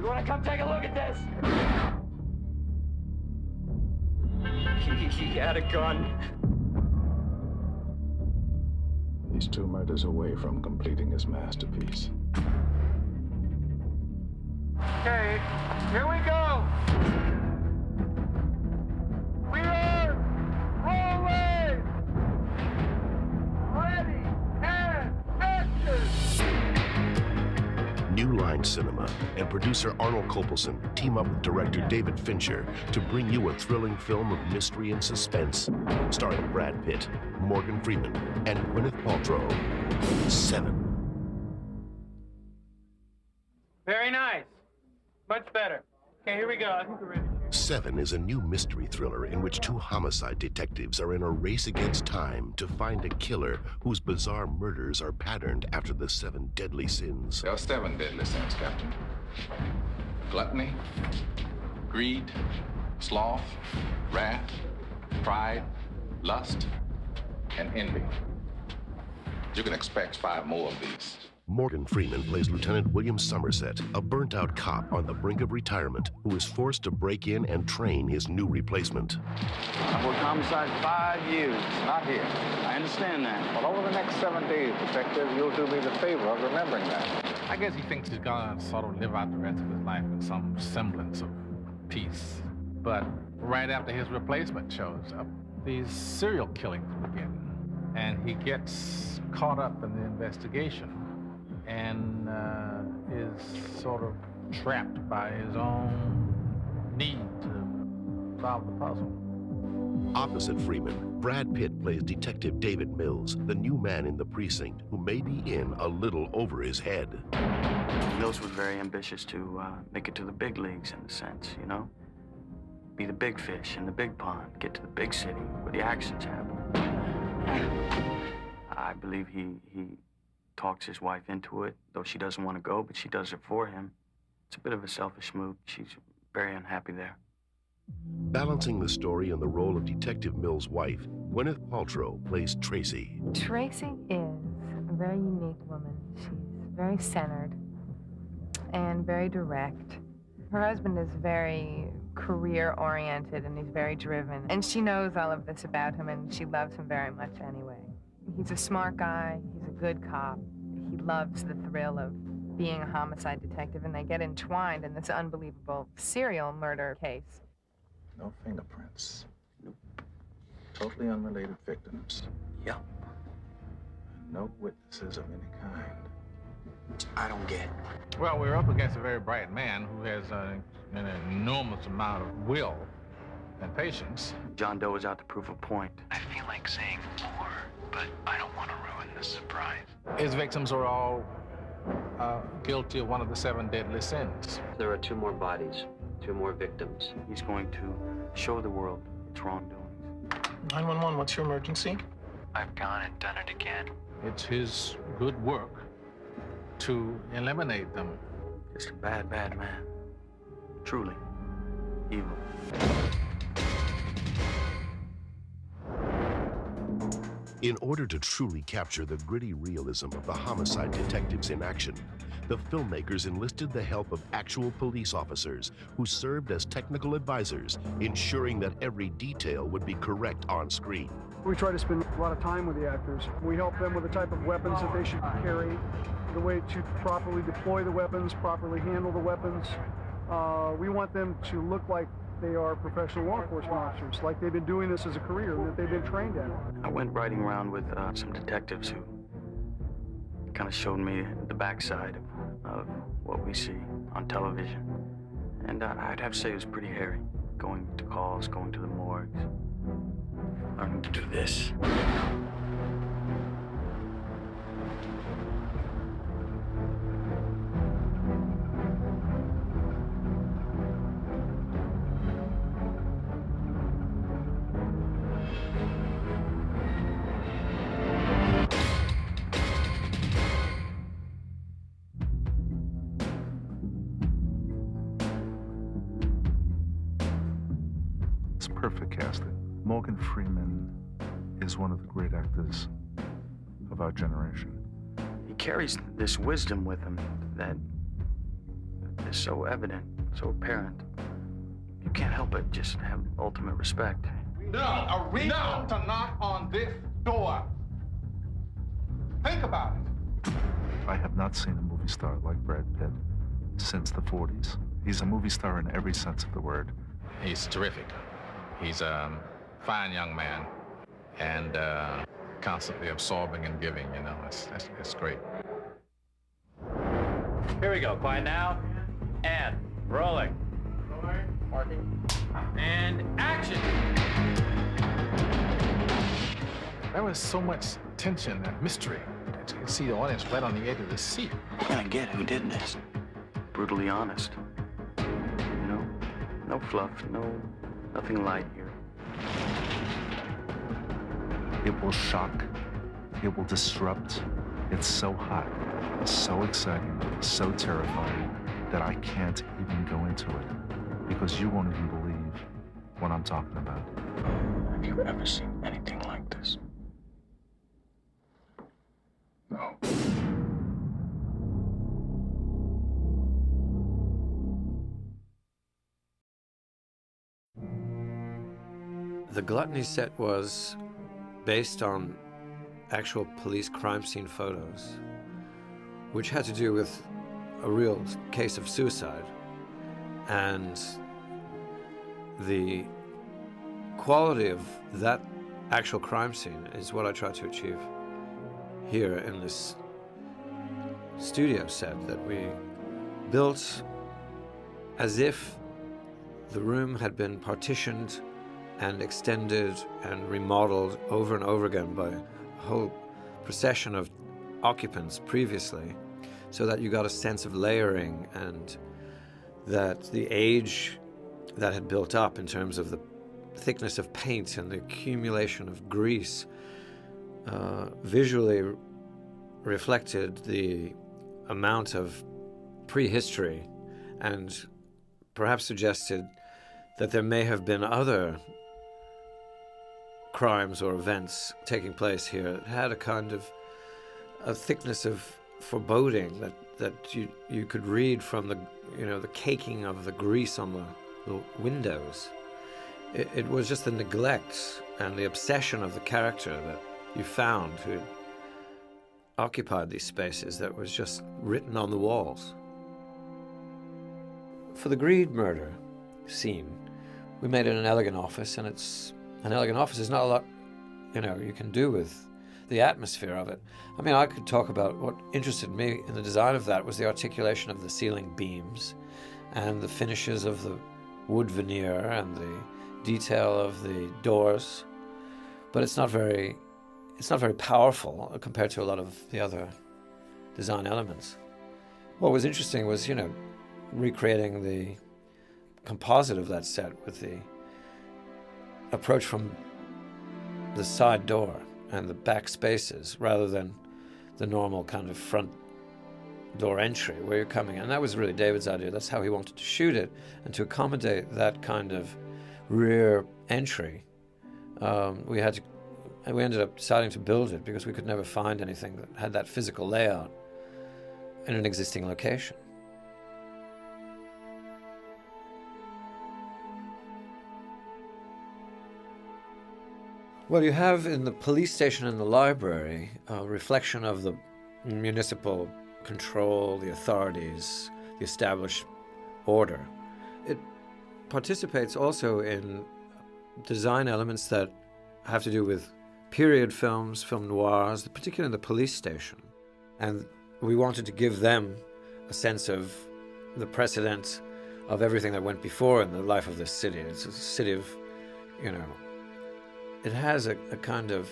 You want to come take a look at this? He had a gun. He's 2 murders away from completing his masterpiece. Okay, here we go. We are rolling. Ready and action. New Line Cinema and producer Arnold Kopelson team up with director David Fincher to bring you a thrilling film of mystery and suspense, starring Brad Pitt, Morgan Freeman, and Gwyneth Paltrow. 7. Very nice. Much better. Okay, here we go. I think we're ready. 7 is a new mystery thriller in which 2 homicide detectives are in a race against time to find a killer whose bizarre murders are patterned after the 7 deadly sins. There are 7 deadly sins, Captain. Gluttony, greed, sloth, wrath, pride, lust, and envy. You can expect 5 more of these. Morgan Freeman plays Lieutenant William Somerset, a burnt-out cop on the brink of retirement who is forced to break in and train his new replacement. I've worked homicide 5 years. Not here. I understand that. Well, over the next 7 days, Detective, you'll do me the favor of remembering that. I guess he thinks he's gonna sort of live out the rest of his life in some semblance of peace. But right after his replacement shows up, these serial killings begin. And he gets caught up in the investigation and is sort of trapped by his own need to solve the puzzle. Opposite Freeman, Brad Pitt plays Detective David Mills, the new man in the precinct who may be in a little over his head. Mills was very ambitious to make it to the big leagues in a sense, you know? Be the big fish in the big pond, get to the big city where the action's happen. I believe he talks his wife into it, though she doesn't want to go, but she does it for him. It's a bit of a selfish move. She's very unhappy there. Balancing the story and the role of Detective Mills' wife, Gwyneth Paltrow plays Tracy. Tracy is a very unique woman. She's very centered and very direct. Her husband is very career-oriented and he's very driven. And she knows all of this about him and she loves him very much anyway. He's a smart guy, he's a good cop. He loves the thrill of being a homicide detective and they get entwined in this unbelievable serial murder case. No fingerprints. Nope. Totally unrelated victims. Yep. And no witnesses of any kind. I don't get it. Well, we're up against a very bright man who has an enormous amount of will and patience. John Doe is out to prove a point. I feel like saying more, but I don't want to ruin the surprise. His victims are all guilty of one of the 7 deadly sins. There are 2 more bodies, 2 more victims. He's going to show the world its wrongdoings. 911, what's your emergency? I've gone and done it again. It's his good work to eliminate them. Just a bad, bad man. Truly evil. In order to truly capture the gritty realism of the homicide detectives in action, the filmmakers enlisted the help of actual police officers who served as technical advisors, ensuring that every detail would be correct on screen. We try to spend a lot of time with the actors. We help them with the type of weapons that they should carry, the way to properly deploy the weapons, properly handle the weapons. We want them to look like they are professional law enforcement officers, like they've been doing this as a career, that they've been trained at it. I went riding around with some detectives who kind of showed me the backside of what we see on television. And I'd have to say it was pretty hairy, going to calls, going to the morgues, learning to do this. Perfect casting. Morgan Freeman is one of the great actors of our generation. He carries this wisdom with him that is so evident, so apparent, you can't help but just have ultimate respect. A reason to knock on this door. Think about it. I have not seen a movie star like Brad Pitt since the 40s. He's a movie star in every sense of the word. He's terrific. He's a fine young man and constantly absorbing and giving, you know. It's great. Here we go. Quiet now. And rolling. Marking. And action. There was so much tension and mystery. You could see the audience right on the edge of the seat. We're gonna get who did this. Brutally honest. You know, no fluff, nothing light here. It will shock. It will disrupt. It's so hot, so exciting, so terrifying that I can't even go into it because you won't even believe what I'm talking about. Have you ever seen anything like this? No. The Gluttony set was based on actual police crime scene photos, which had to do with a real case of suicide. And the quality of that actual crime scene is what I tried to achieve here in this studio set that we built as if the room had been partitioned and extended and remodeled over and over again by a whole procession of occupants previously, so that you got a sense of layering and that the age that had built up in terms of the thickness of paint and the accumulation of grease visually reflected the amount of prehistory and perhaps suggested that there may have been other crimes or events taking place here. It had a kind of a thickness of foreboding that you could read from the caking of the grease on the windows. It was just the neglect and the obsession of the character that you found who occupied these spaces that was just written on the walls. For the Greed murder scene, we made it an elegant office, and an elegant office is not a lot, you can do with the atmosphere of it. I mean, I could talk about what interested me in the design of that was the articulation of the ceiling beams and the finishes of the wood veneer and the detail of the doors, but it's not very powerful compared to a lot of the other design elements. What was interesting was, recreating the composite of that set with the approach from the side door and the back spaces rather than the normal kind of front door entry where you're coming in. And that was really David's idea. That's how he wanted to shoot it, and to accommodate that kind of rear entry. We ended up deciding to build it because we could never find anything that had that physical layout in an existing location. Well, you have in the police station and the library a reflection of the municipal control, the authorities, the established order. It participates also in design elements that have to do with period films, film noirs, particularly in the police station. And we wanted to give them a sense of the precedent of everything that went before in the life of this city. It's a city of, it has a kind of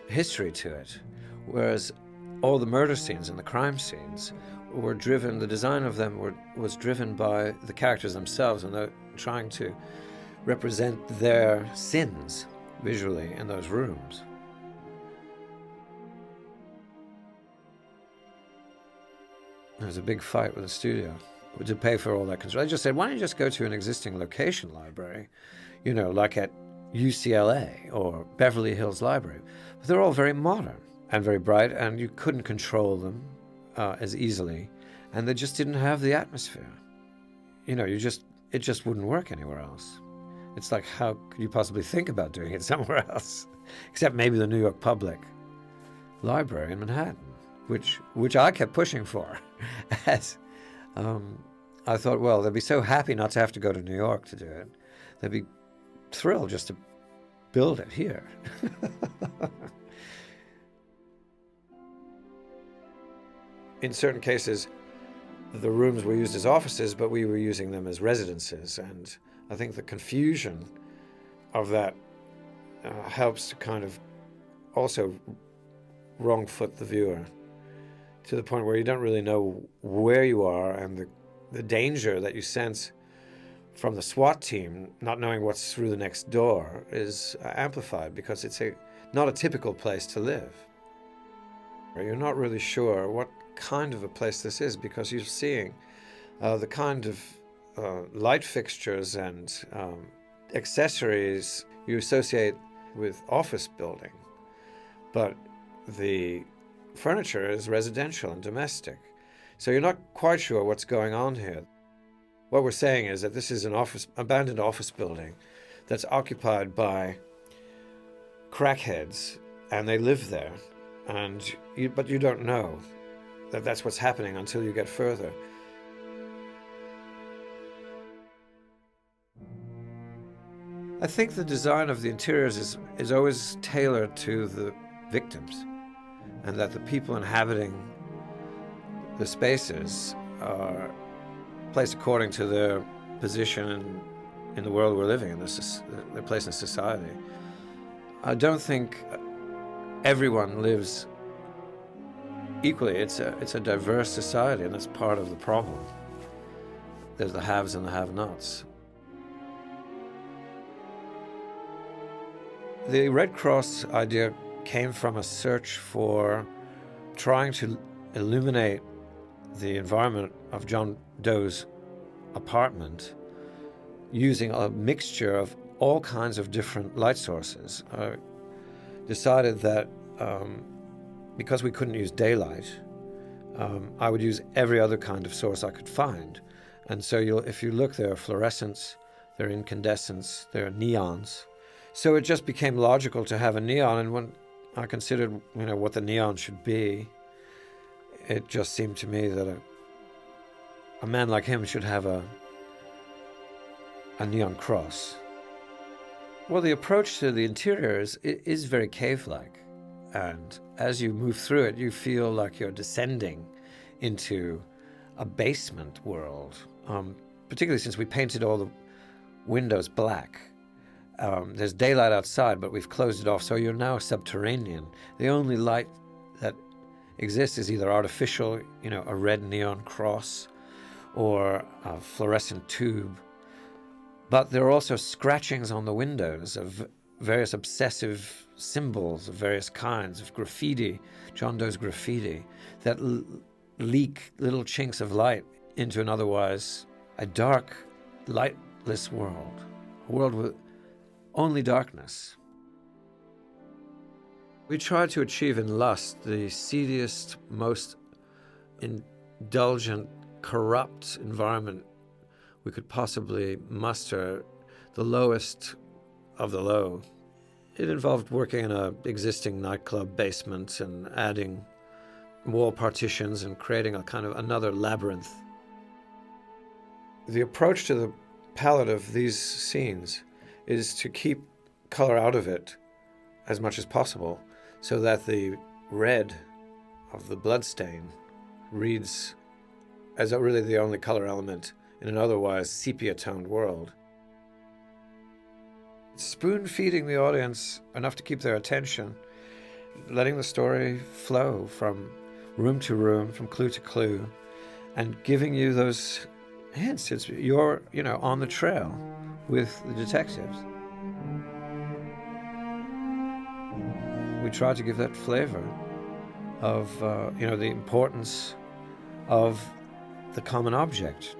history to it, whereas all the murder scenes and the crime scenes were driven, the design of them was driven by the characters themselves, and they're trying to represent their sins visually in those rooms. There was a big fight with the studio to pay for all that construction. I just said, why don't you just go to an existing location library, like at UCLA or Beverly Hills Library. But they're all very modern and very bright, and you couldn't control them as easily, and they just didn't have the atmosphere. it just wouldn't work anywhere else. It's like, how could you possibly think about doing it somewhere else? Except maybe the New York Public Library in Manhattan, which I kept pushing for. As I thought, well, they'd be so happy not to have to go to New York to do it. They'd be thrilled just to build it here. In certain cases, the rooms were used as offices, but we were using them as residences. And I think the confusion of that helps to kind of also wrong foot the viewer to the point where you don't really know where you are, and the danger that you sense from the SWAT team not knowing what's through the next door is amplified because it's not a typical place to live. You're not really sure what kind of a place this is because you're seeing the kind of light fixtures and accessories you associate with office building, but the furniture is residential and domestic. So you're not quite sure what's going on here. What we're saying is that this is an abandoned office building that's occupied by crackheads, and they live there, but you don't know that that's what's happening until you get further. I think the design of the interiors is always tailored to the victims, and that the people inhabiting the spaces are placed according to their position in the world we're living in, their place in society. I don't think everyone lives equally. It's a diverse society, and that's part of the problem. There's the haves and the have-nots. The Red Cross idea came from a search for trying to illuminate the environment of John Doe's apartment using a mixture of all kinds of different light sources. I decided that because we couldn't use daylight, I would use every other kind of source I could find. And so if you look, there are fluorescents, there are incandescents, there are neons. So it just became logical to have a neon, and when I considered, what the neon should be, it just seemed to me that a man like him should have a neon cross. Well, the approach to the interiors is very cave-like, and as you move through it, you feel like you're descending into a basement world, particularly since we painted all the windows black. There's daylight outside, but we've closed it off, so you're now subterranean. The only light that exists is either artificial, a red neon cross, or a fluorescent tube. But there are also scratchings on the windows of various obsessive symbols of various kinds of graffiti, John Doe's graffiti, that leak little chinks of light into an otherwise a dark, lightless world, a world with only darkness. We tried to achieve in Lust the seediest, most indulgent, corrupt environment we could possibly muster, the lowest of the low. It involved working in an existing nightclub basement and adding wall partitions and creating a kind of another labyrinth. The approach to the palette of these scenes is to keep color out of it as much as possible, so that the red of the bloodstain reads as really the only color element in an otherwise sepia-toned world. Spoon-feeding the audience enough to keep their attention, letting the story flow from room to room, from clue to clue, and giving you those hints. You're, on the trail with the detectives. We tried to give that flavor of, the importance of the common object.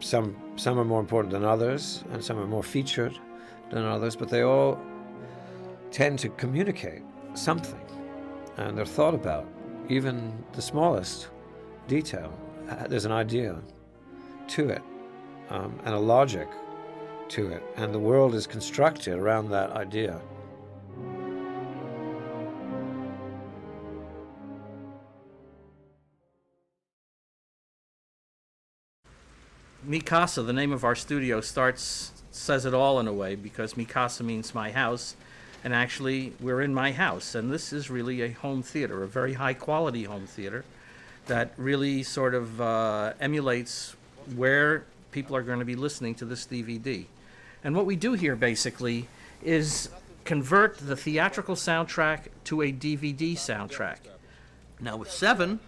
Some are more important than others, and some are more featured than others, but they all tend to communicate something, and they're thought about. Even the smallest detail, there's an idea to it. and a logic to it, and the world is constructed around that idea. Mi Casa, the name of our studio, says it all in a way, because Mi Casa means my house, and actually we're in my house, and this is really a home theater, a very high quality home theater that really sort of emulates where people are going to be listening to this DVD. And what we do here basically is convert the theatrical soundtrack to a DVD soundtrack. Now with 7,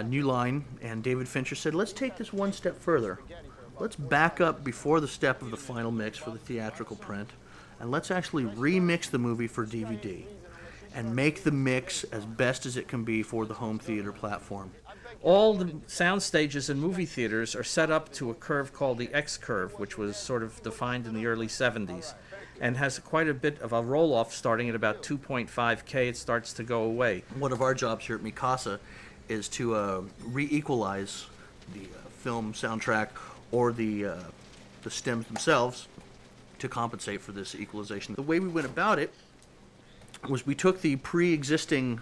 New Line and David Fincher said, let's take this one step further. Let's back up before the step of the final mix for the theatrical print, and let's actually remix the movie for DVD and make the mix as best as it can be for the home theater platform. All the sound stages in movie theaters are set up to a curve called the X curve, which was sort of defined in the early 70s, and has quite a bit of a roll-off starting at about 2.5K. It starts to go away. One of our jobs here at Mi Casa is to re-equalize the film soundtrack or the stems themselves to compensate for this equalization. The way we went about it was we took the pre-existing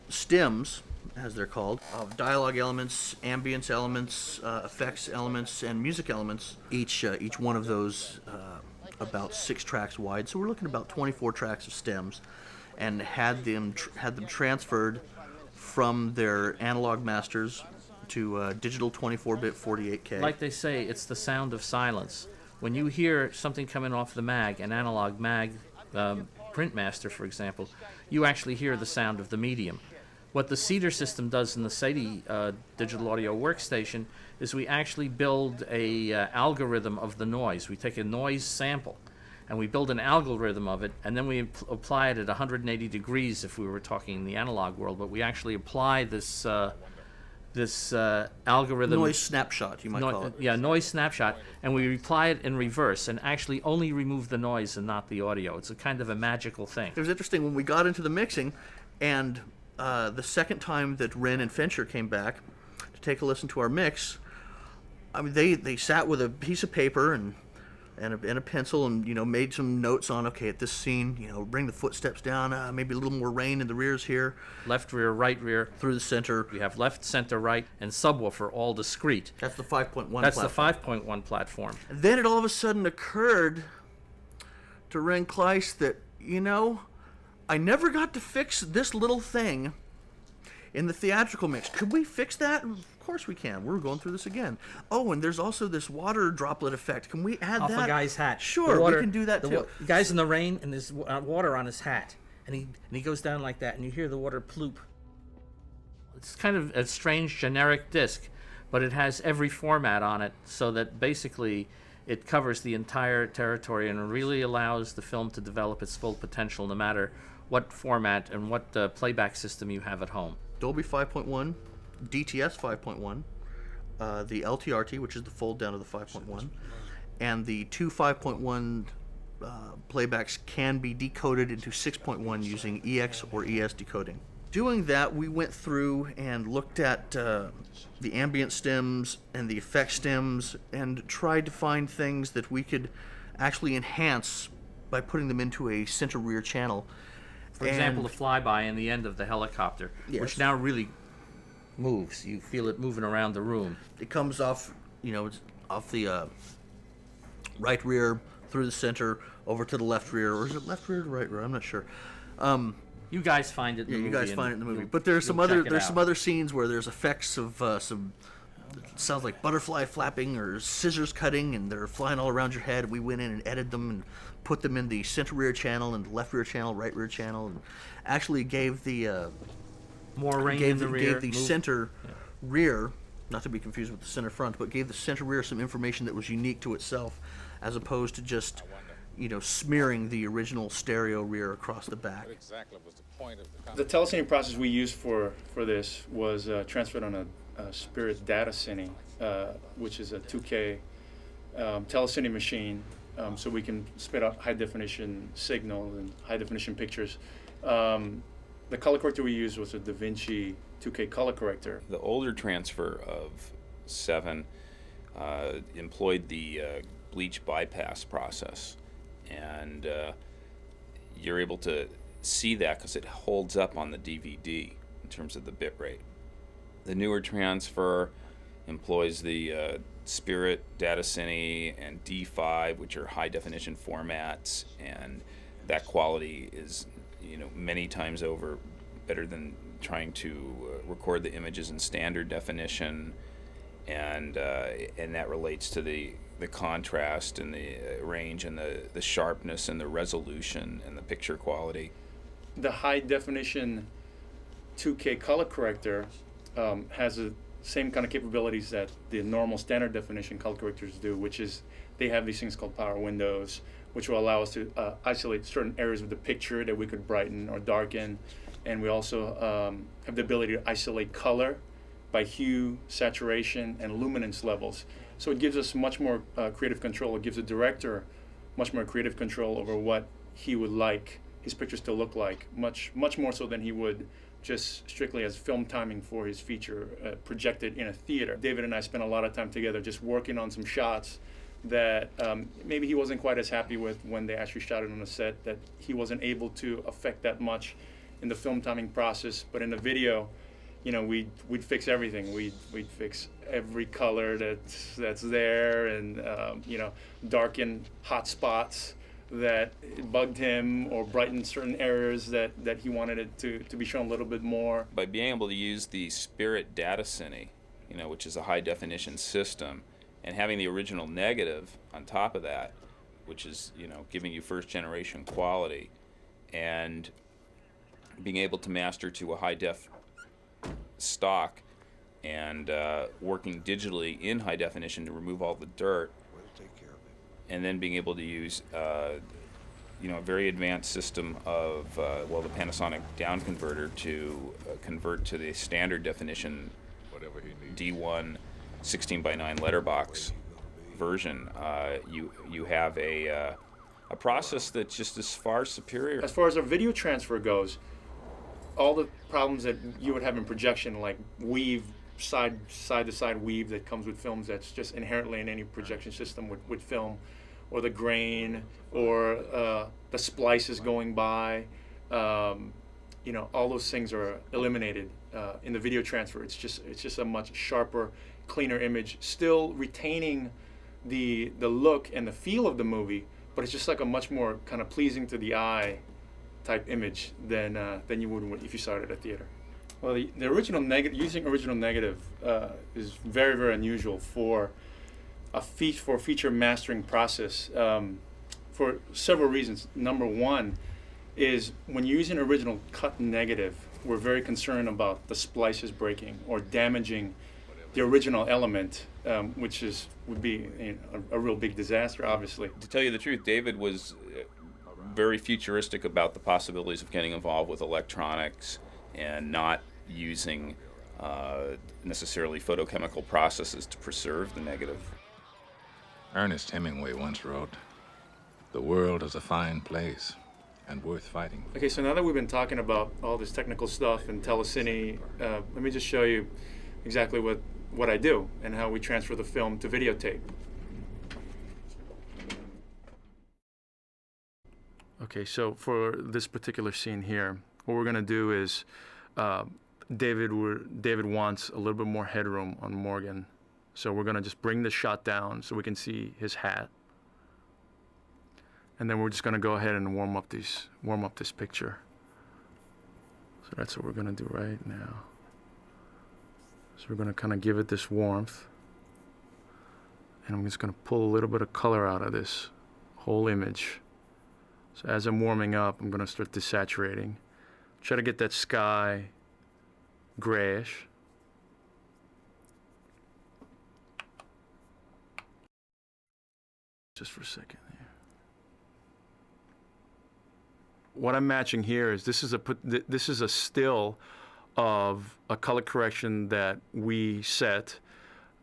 stems, as they're called, of dialogue elements, ambience elements, effects elements, and music elements. Each one of those about 6 tracks wide. So we're looking at about 24 tracks of stems, and had them transferred from their analog masters to digital 24-bit 48K. Like they say, it's the sound of silence. When you hear something coming off the mag, an analog mag, print master, for example, you actually hear the sound of the medium. What the Cedar system does in the SATI digital audio workstation is we actually build a algorithm of the noise. We take a noise sample and we build an algorithm of it, and then we apply it at 180 degrees if we were talking in the analog world, but we actually apply this algorithm. Noise snapshot, you might call it. Yeah, noise snapshot, and we apply it in reverse and actually only remove the noise and not the audio. It's a kind of a magical thing. It was interesting when we got into the mixing, and the second time that Wren and Fincher came back to take a listen to our mix, I mean, they sat with a piece of paper and a pencil and, made some notes on, okay, at this scene, bring the footsteps down, maybe a little more rain in the rears here. Left rear, right rear. Through the center. We have left, center, right, and subwoofer all discrete. That's the 5.1 That's platform. the 5.1 platform. And then it all of a sudden occurred to Wren Kleiss that, I never got to fix this little thing in the theatrical mix. Could we fix that? Of course we can. We're going through this again. Oh, and there's also this water droplet effect. Can we add Off that? a guy's hat. Sure, we can do that too. The guy's in the rain and there's water on his hat. And he goes down like that and you hear the water ploop. It's kind of a strange generic disc, but it has every format on it so that basically it covers the entire territory and really allows the film to develop its full potential no matter what format and what playback system you have at home. Dolby 5.1, DTS 5.1, the LTRT, which is the fold down to the 5.1, and the two 5.1 playbacks can be decoded into 6.1 using EX or ES decoding. Doing that, we went through and looked at the ambient stems and the effect stems and tried to find things that we could actually enhance by putting them into a center rear channel. For example, the flyby in the end of the helicopter, yes, which now really moves. You feel it moving around the room. It comes off, it's off the right rear, through the center, over to the left rear, or is it left rear or right rear? I'm not sure. You guys find it in the movie. You guys find it in the movie. But there's some other scenes where there's effects of some, it sounds like butterfly flapping or scissors cutting, and they're flying all around your head. We went in and edited them and put them in the center rear channel and the left rear channel, right rear channel, and actually gave the more rain in the rear. Gave the center rear, not to be confused with the center front, but gave the center rear some information that was unique to itself, as opposed to just, smearing the original stereo rear across the back. The telecine process we used for this was transferred on a Spirit data cine, which is a 2K telecine machine, so we can spit out high definition signal and high definition pictures. The color corrector we used was a Da Vinci 2K color corrector. The older transfer of 7 employed the bleach bypass process, and you're able to see that because it holds up on the DVD in terms of the bit rate. The newer transfer employs the Spirit, Datacine, and D5, which are high definition formats, and that quality is, many times over better than trying to record the images in standard definition, and that relates to the contrast and the range and the sharpness and the resolution and the picture quality. The high definition 2K color corrector has the same kind of capabilities that the normal standard definition color correctors do, which is they have these things called power windows, which will allow us to isolate certain areas of the picture that we could brighten or darken. And we also have the ability to isolate color by hue, saturation, and luminance levels. So it gives us much more creative control. It gives the director much more creative control over what he would like his pictures to look like, much more so than he would just strictly as film timing for his feature projected in a theater. David and I spent a lot of time together just working on some shots that maybe he wasn't quite as happy with when they actually shot it on a set, that he wasn't able to affect that much in the film timing process. But in the video, we'd fix everything. We'd fix every color that's there, and darken hot spots that bugged him, or brighten certain areas that he wanted it to be shown a little bit more. By being able to use the Spirit Datacine, which is a high definition system, and having the original negative on top of that, which is giving you first generation quality, and being able to master to a high def stock, and working digitally in high definition to remove all the dirt, and then being able to use a very advanced system of the Panasonic down converter to convert to the standard definition D1 16:9 letterbox version. You have a process that's just as far superior. As far as our video transfer goes, all the problems that you would have in projection, like weave, side to side weave that comes with films, that's just inherently in any projection system with film, or the grain, or the splices going by, all those things are eliminated in the video transfer. It's just a much sharper, cleaner image, still retaining the look and the feel of the movie, but it's just like a much more kind of pleasing to the eye type image than you would if you saw it at a theater. Well, the original negative, using original negative, is very, very unusual for a feature mastering process, for several reasons. Number one is when you're using original cut negative, we're very concerned about the splices breaking or damaging the original element, which would be a real big disaster, obviously. To tell you the truth, David was very futuristic about the possibilities of getting involved with electronics and not using necessarily photochemical processes to preserve the negative. Ernest Hemingway once wrote, "The world is a fine place and worth fighting." Okay, so now that we've been talking about all this technical stuff and telecine, let me just show you exactly what I do and how we transfer the film to videotape. Okay, so for this particular scene here, what we're going to do is David wants a little bit more headroom on Morgan. So we're going to just bring the shot down so we can see his hat. And then we're just going to go ahead and warm up this picture. So that's what we're going to do right now. So we're going to kind of give it this warmth. And I'm just going to pull a little bit of color out of this whole image. So as I'm warming up, I'm going to start desaturating. Try to get that sky grayish. Just for a second here. What I'm matching here is this is a still of a color correction that we set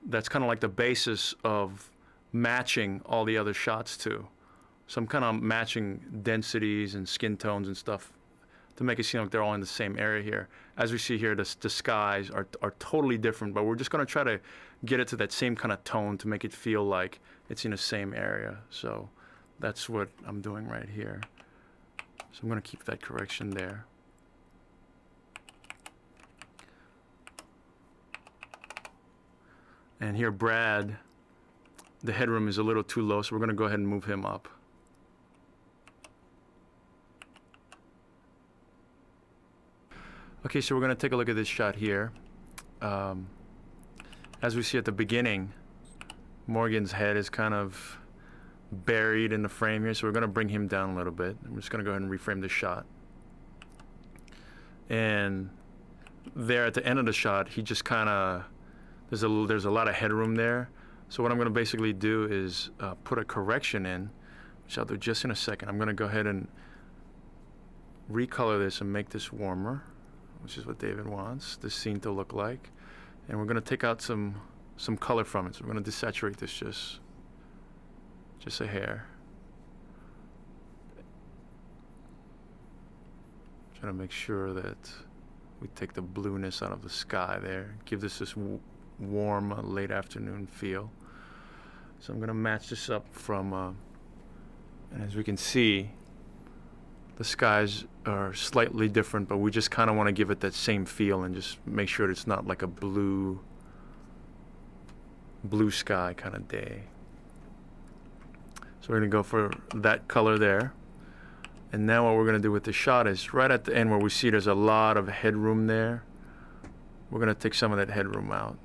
that's kind of like the basis of matching all the other shots to. So I'm kind of matching densities and skin tones and stuff to make it seem like they're all in the same area here. As we see here, the skies are totally different, but we're just going to try to get it to that same kind of tone to make it feel like it's in the same area. So that's what I'm doing right here. So I'm going to keep that correction there. And here, Brad, the headroom is a little too low, so we're going to go ahead and move him up. Okay, so we're going to take a look at this shot here. As we see at the beginning, Morgan's head is kind of buried in the frame here, so we're going to bring him down a little bit. I'm just going to go ahead and reframe the shot. And there at the end of the shot, he just kind of, there's a lot of headroom there. So what I'm going to basically do is put a correction in, which I'll do just in a second. I'm going to go ahead and recolor this and make this warmer, which is what David wants this scene to look like. And we're going to take out some color from it. So we're going to desaturate this just a hair. Trying to make sure that we take the blueness out of the sky there, give this warm late afternoon feel. So I'm going to match this up from, and as we can see, the skies are slightly different, but we just kind of want to give it that same feel and just make sure it's not like a blue sky kind of day. So we're going to go for that color there. And now what we're going to do with the shot is right at the end where we see there's a lot of headroom there, we're going to take some of that headroom out.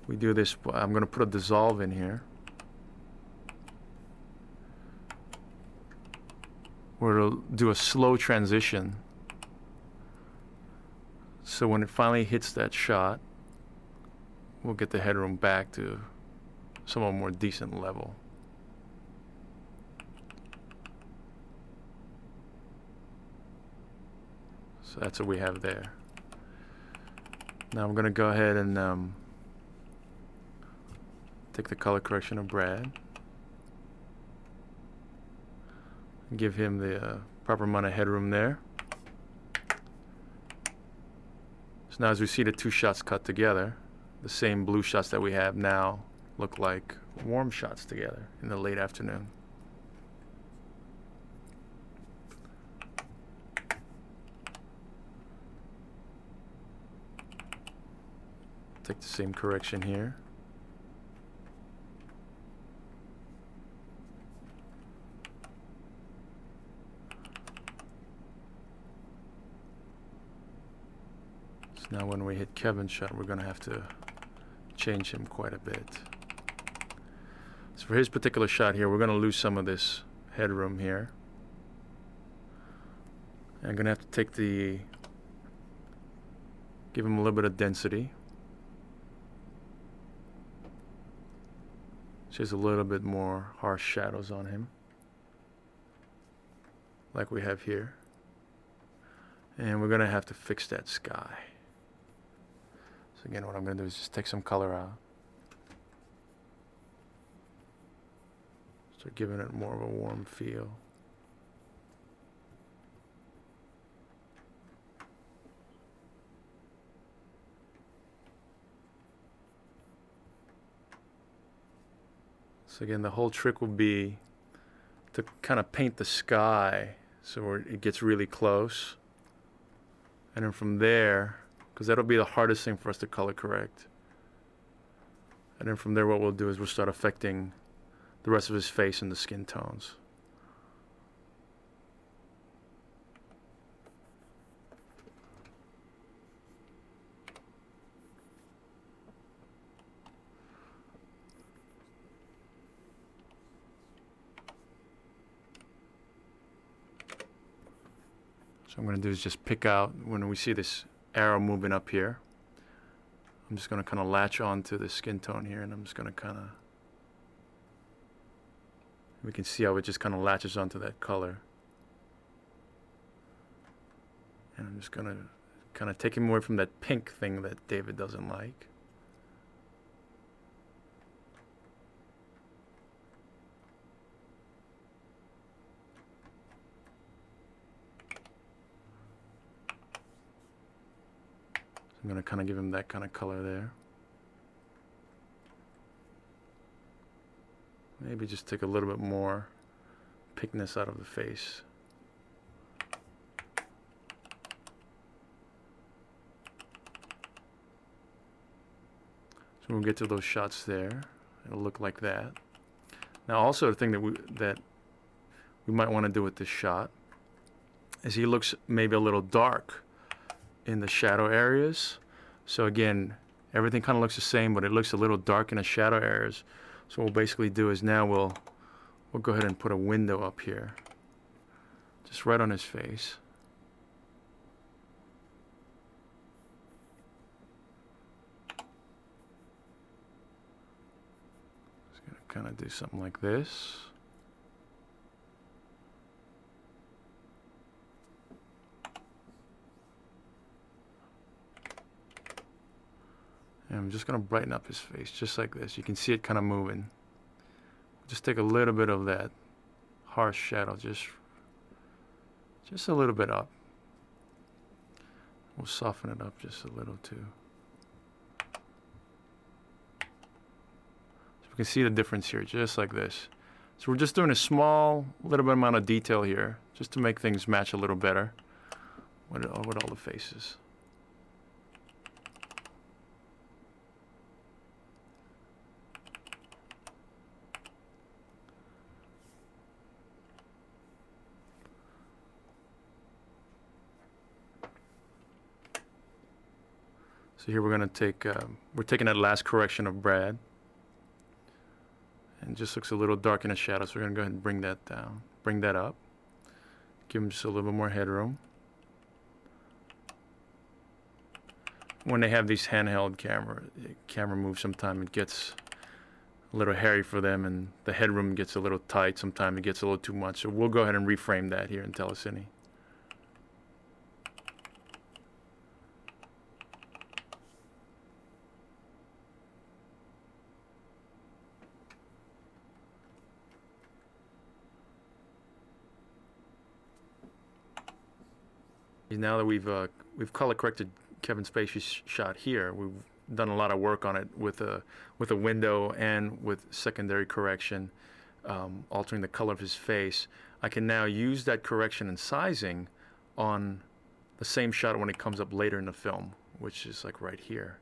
We do this, I'm going to put a dissolve in here. We'll do a slow transition. So when it finally hits that shot, we'll get the headroom back to somewhat more decent level. So that's what we have there. Now I'm going to go ahead and take the color correction of Brad. Give him the proper amount of headroom there. So now as we see the two shots cut together, the same blue shots that we have now look like warm shots together in the late afternoon. Take the same correction here. So now when we hit Kevin's shot, we're going to have to change him quite a bit. So for his particular shot here, we're going to lose some of this headroom here. And I'm going to have to take give him a little bit of density. So there's a little bit more harsh shadows on him, like we have here. And we're going to have to fix that sky. So again, what I'm going to do is just take some color out. Start giving it more of a warm feel. So again, the whole trick will be to kind of paint the sky so it gets really close. And then from there, because that'll be the hardest thing for us to color correct. And then from there, what we'll do is we'll start affecting the rest of his face and the skin tones. So I'm going to do is just pick out, when we see this arrow moving up here, I'm just going to kind of latch on to the skin tone here, and I'm just going to kind of, we can see how it just kind of latches onto that color. And I'm just going to kind of take him away from that pink thing that David doesn't like. I'm going to kind of give him that kind of color there. Maybe just take a little bit more pinkness out of the face. So when we get to those shots there, it'll look like that. Now also the thing that we might want to do with this shot is he looks maybe a little dark in the shadow areas. So again, everything kind of looks the same, but it looks a little dark in the shadow areas. So what we'll basically do is now we'll go ahead and put a window up here, just right on his face. Just gonna kind of do something like this. And I'm just going to brighten up his face, just like this. You can see it kind of moving. Just take a little bit of that harsh shadow, just a little bit up. We'll soften it up just a little too. So we can see the difference here, just like this. So we're just doing a small, little bit amount of detail here, just to make things match a little better with all the faces. So here we're going to take, we're taking that last correction of Brad. And it just looks a little dark in the shadow, so we're going to go ahead and bring that down, bring that up. Give him just a little bit more headroom. When they have these handheld camera moves, sometimes it gets a little hairy for them and the headroom gets a little tight, sometimes it gets a little too much. So we'll go ahead and reframe that here in Telecine. Now that we've color corrected Kevin Spacey's shot here, we've done a lot of work on it with a window and with secondary correction, altering the color of his face. I can now use that correction and sizing on the same shot when it comes up later in the film, which is like right here.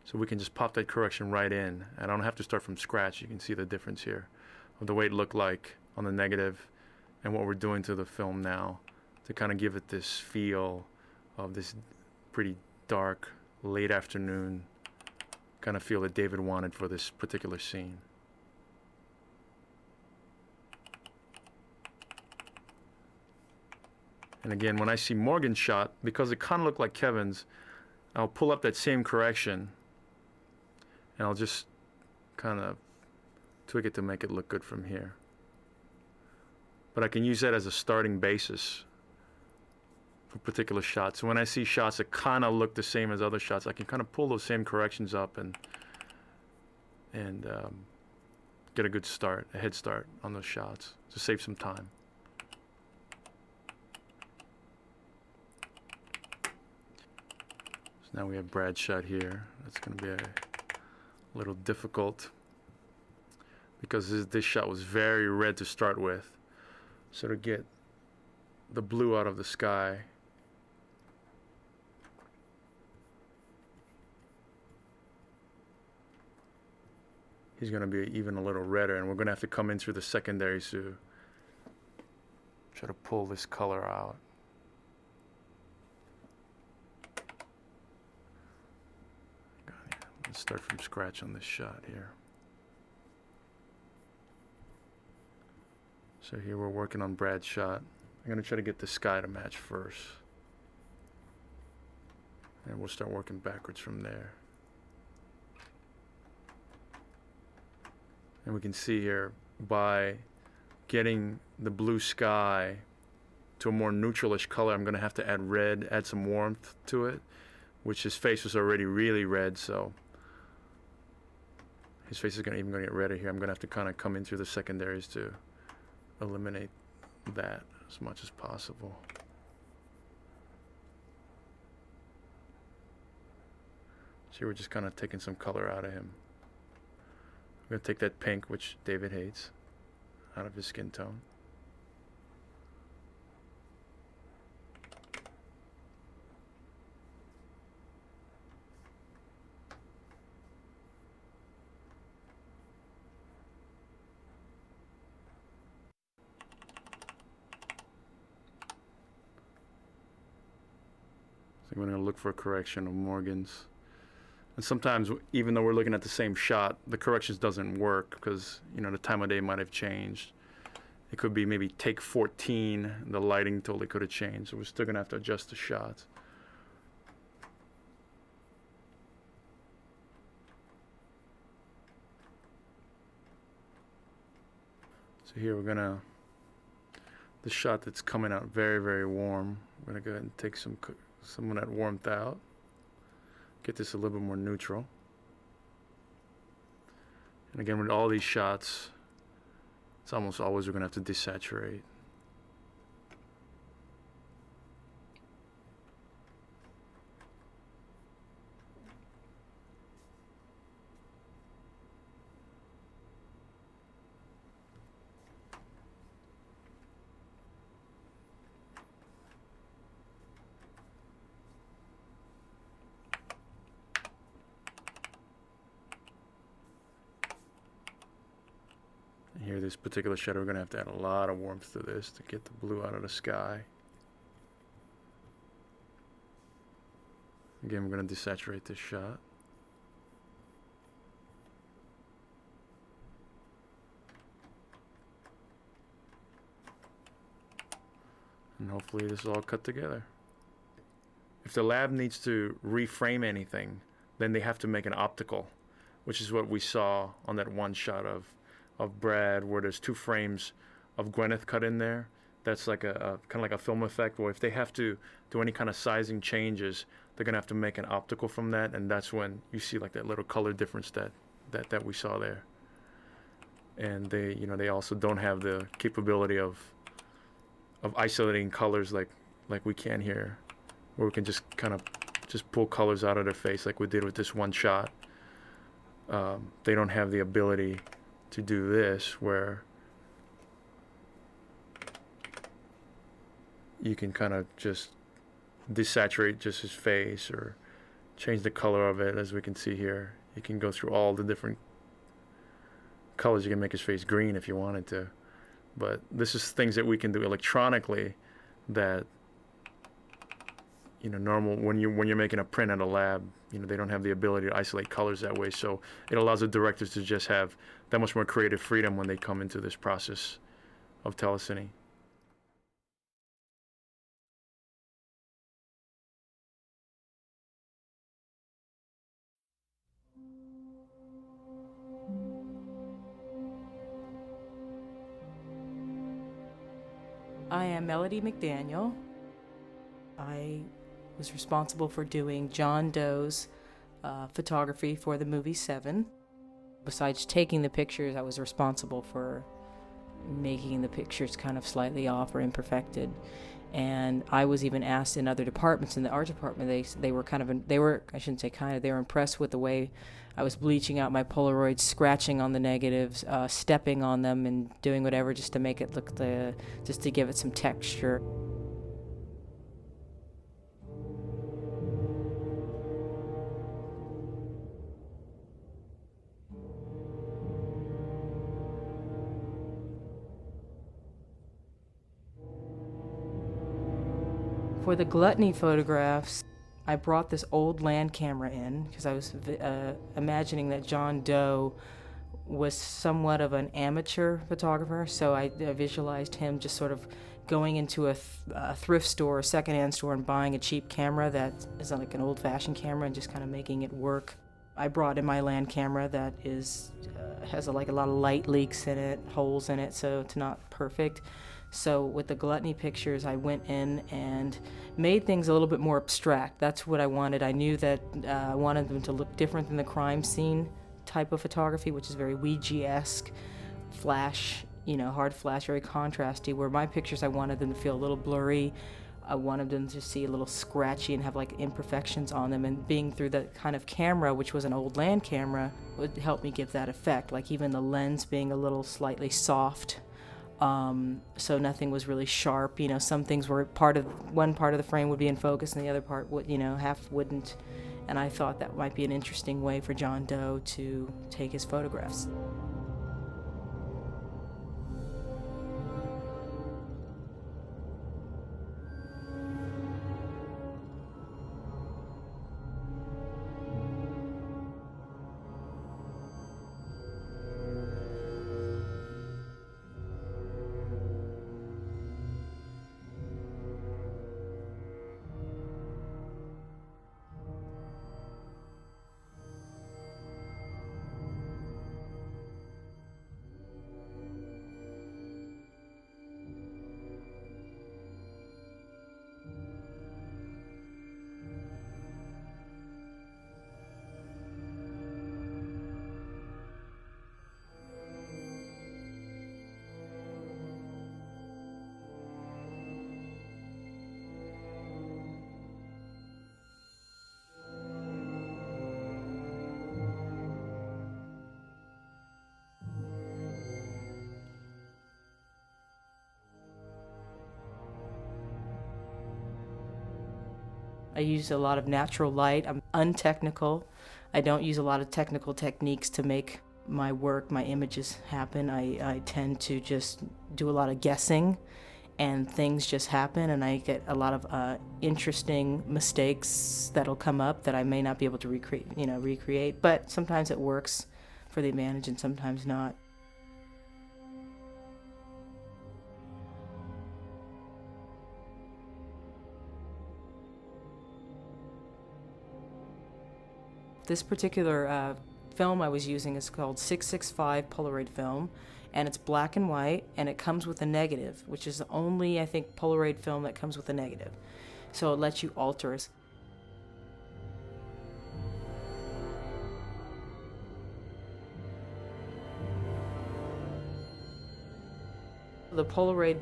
So we can just pop that correction right in. I don't have to start from scratch. You can see the difference here of the way it looked like on the negative and what we're doing to the film now, to kind of give it this feel of this pretty dark, late afternoon kind of feel that David wanted for this particular scene. And again, when I see Morgan's shot, because it kind of looked like Kevin's, I'll pull up that same correction and I'll just kind of tweak it to make it look good from here. But I can use that as a starting basis for particular shots. So when I see shots that kind of look the same as other shots, I can kind of pull those same corrections up and get a good start, a head start on those shots to save some time. So now we have Brad's shot here. That's going to be a little difficult because this shot was very red to start with. So to get the blue out of the sky, he's going to be even a little redder, and we're going to have to come in through the secondaries to try to pull this color out. Let's start from scratch on this shot here. So here we're working on Brad's shot. I'm going to try to get the sky to match first. And we'll start working backwards from there. And we can see here, by getting the blue sky to a more neutralish color, I'm going to have to add red, add some warmth to it, which his face was already really red, so his face is even going to get redder here. I'm going to have to kind of come in through the secondaries to eliminate that as much as possible. So we're just kind of taking some color out of him. We're going to take that pink, which David hates, out of his skin tone. So we're going to look for a correction of Morgan's. And sometimes, even though we're looking at the same shot, the corrections doesn't work because, you know, the time of day might have changed. It could be maybe take 14, the lighting totally could have changed. So we're still going to have to adjust the shots. So here we're going to, the shot that's coming out very, very warm, we're going to go ahead and take some of that warmth out. Get this a little bit more neutral. And again, with all these shots, it's almost always we're going to have to desaturate. Here, this particular shot, we're going to have to add a lot of warmth to this to get the blue out of the sky. Again, we're going to desaturate this shot. And hopefully this is all cut together. If the lab needs to reframe anything, then they have to make an optical, which is what we saw on that one shot of Brad, where there's 2 frames of Gwyneth cut in there. That's like a kind of like a film effect, where if they have to do any kind of sizing changes, they're gonna have to make an optical from that, and that's when you see like that little color difference that we saw there. And they also don't have the capability of isolating colors like we can here, where we can just kind of just pull colors out of their face like we did with this one shot. They don't have the ability to do this, where you can kind of just desaturate just his face or change the color of it. As we can see here, you can go through all the different colors. You can make his face green if you wanted to, but this is things that we can do electronically that, you know, normal when you're making a print at a lab, you know, they don't have the ability to isolate colors that way. So it allows the directors to just have that much more creative freedom when they come into this process of telecine. I am Melody McDaniel. I was responsible for doing John Doe's photography for the movie Seven. Besides taking the pictures, I was responsible for making the pictures kind of slightly off or imperfected. And I was even asked in other departments, in the art department, they were impressed with the way I was bleaching out my Polaroids, scratching on the negatives, stepping on them, and doing whatever just to make it look just to give it some texture. For the gluttony photographs, I brought this old land camera in because I was imagining that John Doe was somewhat of an amateur photographer, so I visualized him just sort of going into a thrift store, a secondhand store, and buying a cheap camera that is like an old-fashioned camera and just kind of making it work. I brought in my land camera that has a lot of light leaks in it, holes in it, so it's not perfect. So with the gluttony pictures, I went in and made things a little bit more abstract. That's what I wanted. I knew that I wanted them to look different than the crime scene type of photography, which is very Ouija-esque, flash, hard flash, very contrasty, where my pictures, I wanted them to feel a little blurry, I wanted them to see a little scratchy and have like imperfections on them, and being through that kind of camera, which was an old land camera, would help me give that effect, like even the lens being a little slightly soft, so nothing was really sharp. You know, some things were one part of the frame would be in focus and the other part would, you know, half wouldn't, and I thought that might be an interesting way for John Doe to take his photographs. I use a lot of natural light. I'm untechnical. I don't use a lot of technical techniques to make my work, my images happen. I tend to just do a lot of guessing, and things just happen, and I get a lot of interesting mistakes that'll come up that I may not be able to recreate, but sometimes it works for the advantage and sometimes not. This particular film I was using is called 665 Polaroid film, and it's black and white, and it comes with a negative, which is the only, I think, Polaroid film that comes with a negative. So it lets you alter it. The Polaroid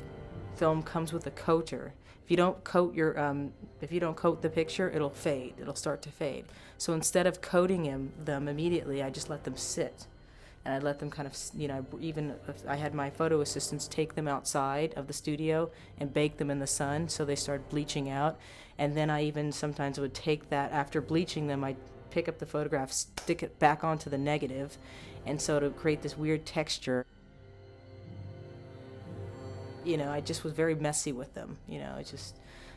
film comes with a coater. If you don't coat the picture, it'll fade. It'll start to fade. So instead of coating them immediately, I just let them sit, and I let them kind of, even if I had my photo assistants take them outside of the studio and bake them in the sun, so they started bleaching out. And then I even sometimes would take that after bleaching them, I'd pick up the photograph, stick it back onto the negative, and so to create this weird texture. I just was very messy with them. So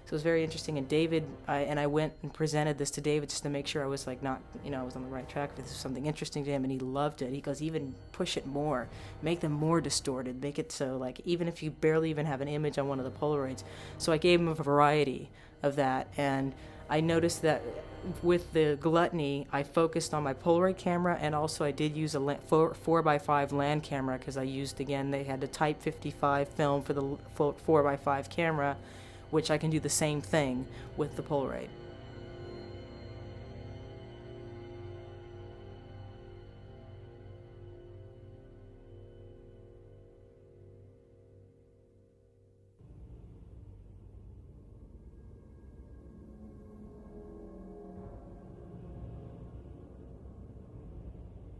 it was very interesting. And David, I went and presented this to David just to make sure I was I was on the right track. If this was something interesting to him, and he loved it. He goes, even push it more, make them more distorted, make it so even if you barely even have an image on one of the Polaroids. So I gave him a variety of that, and I noticed that with the Gluttony, I focused on my Polaroid camera, and also I did use a 4x5 land camera, because I used, again, they had the Type 55 film for the 4x5 camera, which I can do the same thing with the Polaroid.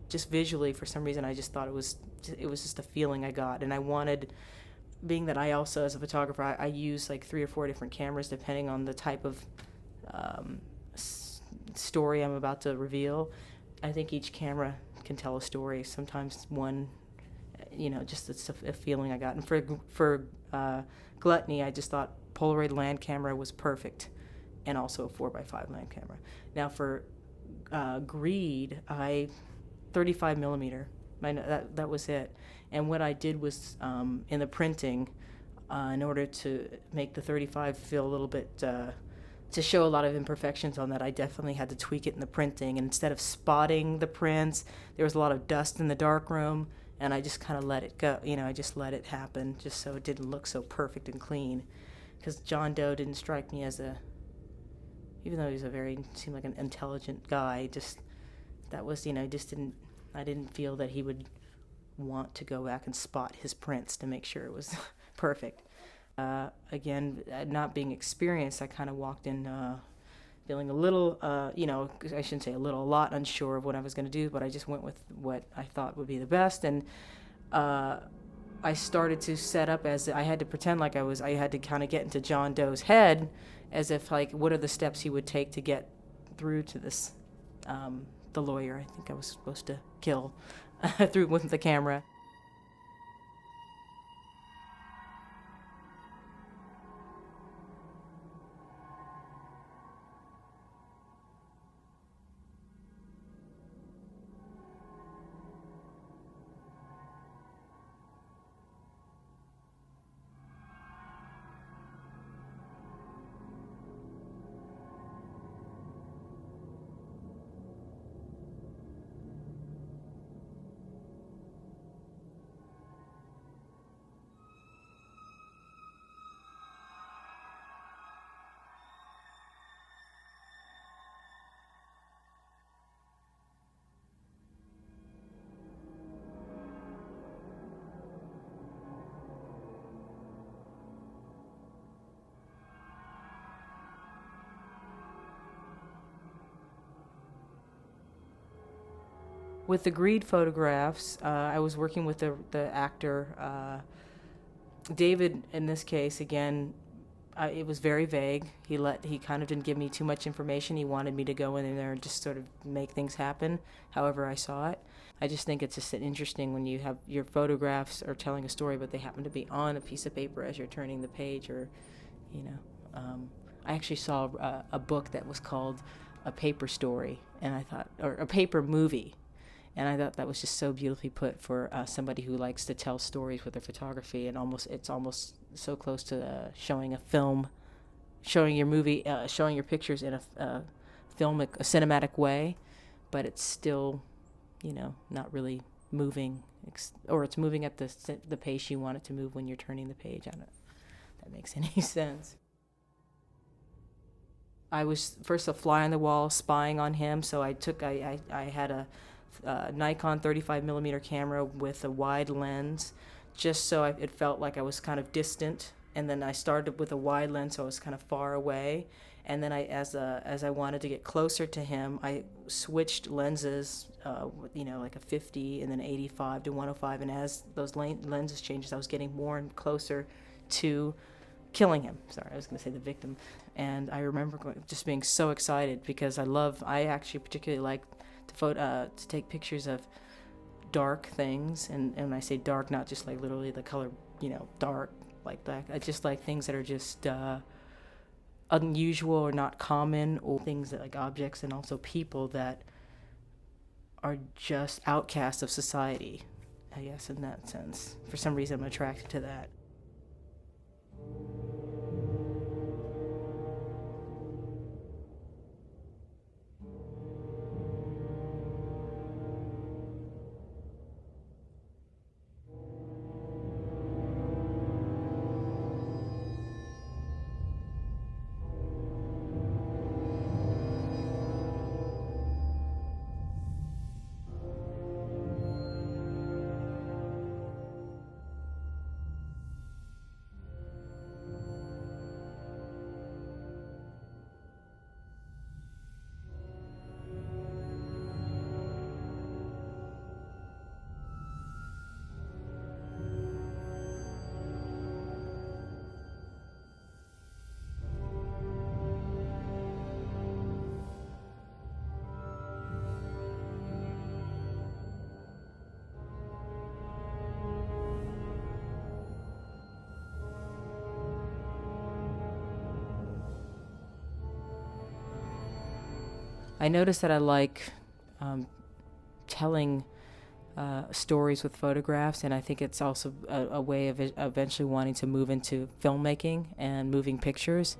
Just visually, for some reason, I just thought it was just a feeling I got, and I wanted, being that I also, as a photographer, I use 3 or 4 different cameras depending on the type of story I'm about to reveal. I think each camera can tell a story. Sometimes one, just it's a feeling I got. And for Gluttony, I just thought Polaroid land camera was perfect, and also a 4x5 land camera. Now for Greed, 35 millimeter. That was it. And what I did was, in the printing, in order to make the 35 feel a little bit, to show a lot of imperfections on that, I definitely had to tweak it in the printing. And instead of spotting the prints, there was a lot of dust in the darkroom, and I just kind of let it go. I just let it happen, just so it didn't look so perfect and clean. Because John Doe didn't strike me as even though he seemed like an intelligent guy, that was, I didn't feel that he would want to go back and spot his prints to make sure it was perfect. Again, not being experienced, I kind of walked in feeling a little, I shouldn't say a little, a lot unsure of what I was going to do, but I just went with what I thought would be the best. And I started to set up as I had to pretend like I had to kind of get into John Doe's head as if, like, what are the steps he would take to get through to this, the lawyer I think I was supposed to kill through with the camera. With the Greed photographs, I was working with the actor, David. In this case, again, it was very vague. He kind of didn't give me too much information. He wanted me to go in there and just sort of make things happen, however I saw it. I just think it's just interesting when you have your photographs are telling a story, but they happen to be on a piece of paper as you're turning the page, or, I actually saw a book that was called A Paper Story, and I thought, or A Paper Movie. And I thought that was just so beautifully put for somebody who likes to tell stories with their photography, and it's almost so close to showing a film, showing your movie, showing your pictures in a cinematic way, but it's still, not really moving, or it's moving at the pace you want it to move when you're turning the page. I don't know if that makes any sense. I was first a fly on the wall spying on him, so I had a Nikon 35mm camera with a wide lens, just so it felt like I was kind of distant. And then I started with a wide lens, so I was kind of far away. And then as I wanted to get closer to him, I switched lenses, like a 50 and then 85 to 105. And as those lenses changed, I was getting more and closer to killing him. Sorry, I was going to say the victim. And I remember just being so excited because I actually particularly like to take pictures of dark things, and when I say dark, not just like literally the color, dark like that. I just like things that are just unusual or not common, or things that like objects and also people that are just outcasts of society, I guess, in that sense. For some reason, I'm attracted to that. I noticed that I like telling stories with photographs, and I think it's also a way of eventually wanting to move into filmmaking and moving pictures.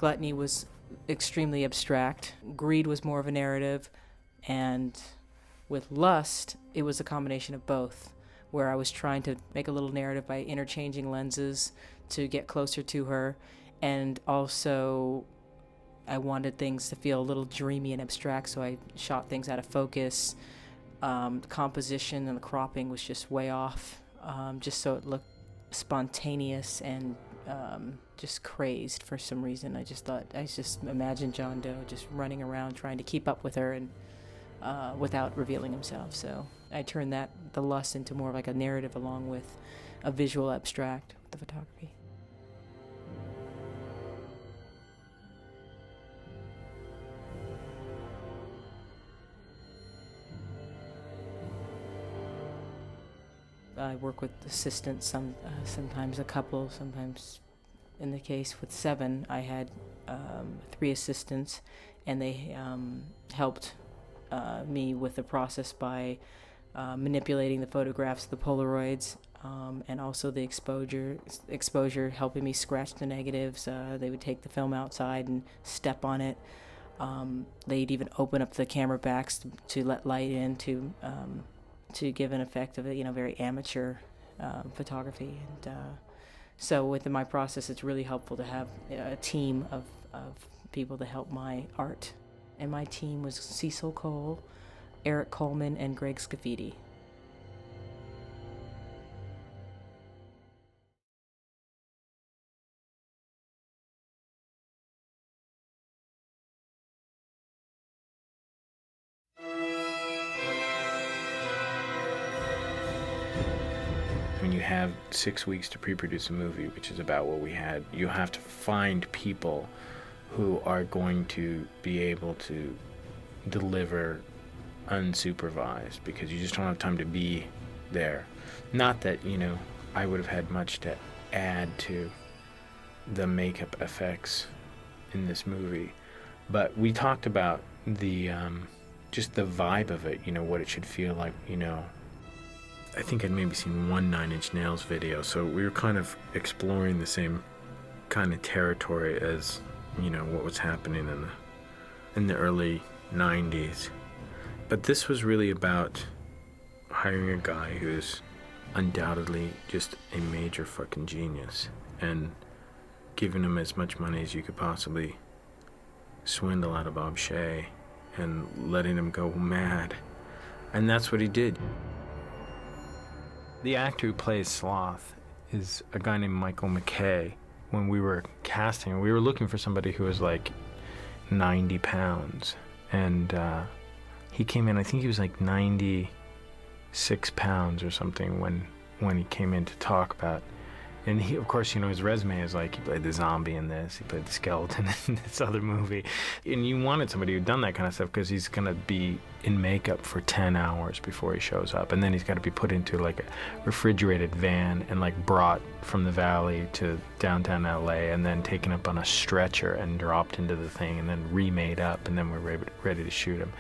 Gluttony was extremely abstract. Greed was more of a narrative. And with Lust, it was a combination of both, where I was trying to make a little narrative by interchanging lenses to get closer to her. And also, I wanted things to feel a little dreamy and abstract, so I shot things out of focus. The composition and the cropping was just way off, just so it looked spontaneous and just crazed for some reason. I just imagined John Doe just running around trying to keep up with her and without revealing himself. So I turned the lust into more like a narrative along with a visual abstract with the photography. I work with assistants, sometimes a couple, sometimes in the case with 7, I had 3 assistants, and they helped me with the process by manipulating the photographs, the Polaroids, and also the exposure, helping me scratch the negatives. They would take the film outside and step on it. They'd even open up the camera backs to let light in to give an effect of very amateur photography. And so within my process, it's really helpful to have a team of people to help my art. And my team was Cecil Cole, Eric Coleman, and Greg Scafidi. When you have 6 weeks to pre-produce a movie, which is about what we had, you have to find people who are going to be able to deliver unsupervised, because you just don't have time to be there. Not that, I would have had much to add to the makeup effects in this movie, but we talked about the just the vibe of it, what it should feel like, I think I'd maybe seen one 9 Inch Nails video, so we were kind of exploring the same kind of territory as, what was happening in the early 90s. But this was really about hiring a guy who's undoubtedly just a major fucking genius and giving him as much money as you could possibly swindle out of Bob Shea and letting him go mad. And that's what he did. The actor who plays Sloth is a guy named Michael McKay. When we were casting, we were looking for somebody who was like 90 pounds. And he came in, I think he was like 96 pounds or something when he came in to talk about. And he, of course, his resume is like, he played the zombie in this, he played the skeleton in this other movie. And you wanted somebody who'd done that kind of stuff because he's going to be in makeup for 10 hours before he shows up. And then he's got to be put into like a refrigerated van and like brought from the valley to downtown LA and then taken up on a stretcher and dropped into the thing and then remade up, and then we're ready to shoot him.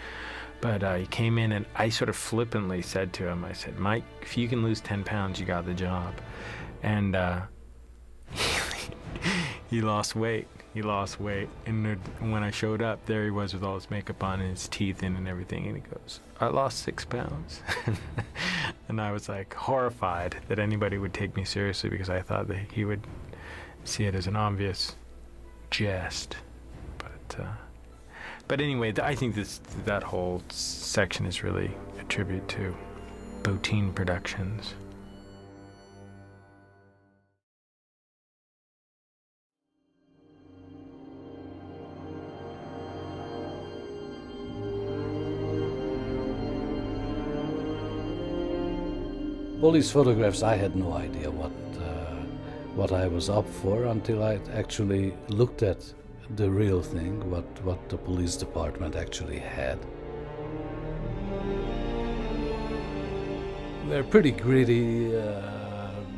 But he came in and I sort of flippantly said to him, I said, Mike, if you can lose 10 pounds, you got the job. And he lost weight. And when I showed up, there he was with all his makeup on and his teeth in and everything. And he goes, I lost 6 pounds. And I was like horrified that anybody would take me seriously, because I thought that he would see it as an obvious jest. But anyway, I think that whole section is really a tribute to Botine Productions. All these photographs, I had no idea what I was up for until I actually looked at the real thing, what the police department actually had. They're pretty gritty,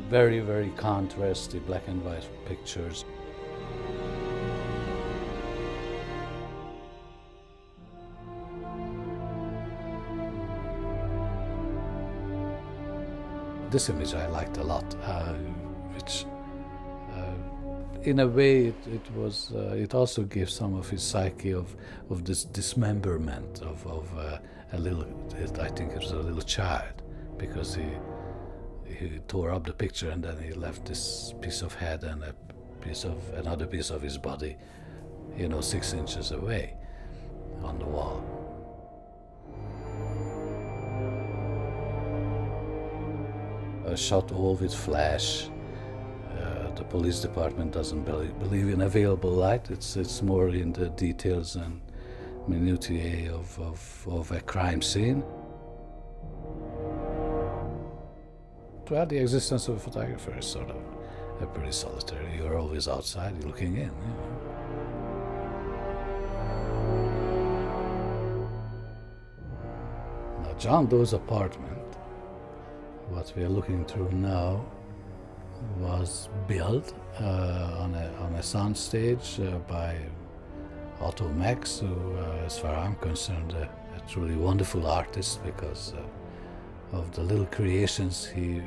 very, very contrasty black and white pictures. This image I liked a lot. in a way, it also gave some of his psyche of this dismemberment of a little. I think it was a little child, because he tore up the picture and then he left this piece of head and another piece of his body, 6 inches away on the wall. Shot all with flash. The police department doesn't believe in available light. It's more in the details and minutiae of a crime scene. Well, the existence of a photographer is sort of a pretty solitary. You're always outside, you're looking in. Now, John Doe's apartment, what we are looking through now, was built on a sound stage by Otto Max, who, as far as I'm concerned, a truly wonderful artist, because of the little creations he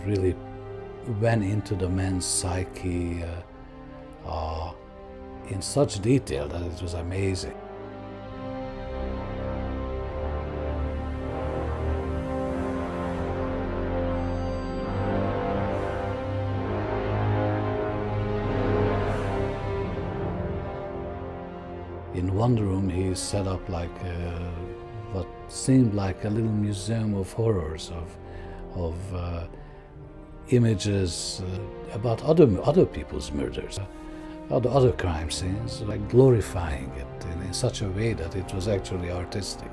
really went into the man's psyche in such detail that it was amazing. In one room, he set up like what seemed like a little museum of horrors, of images about other people's murders, other crime scenes, like glorifying it in such a way that it was actually artistic.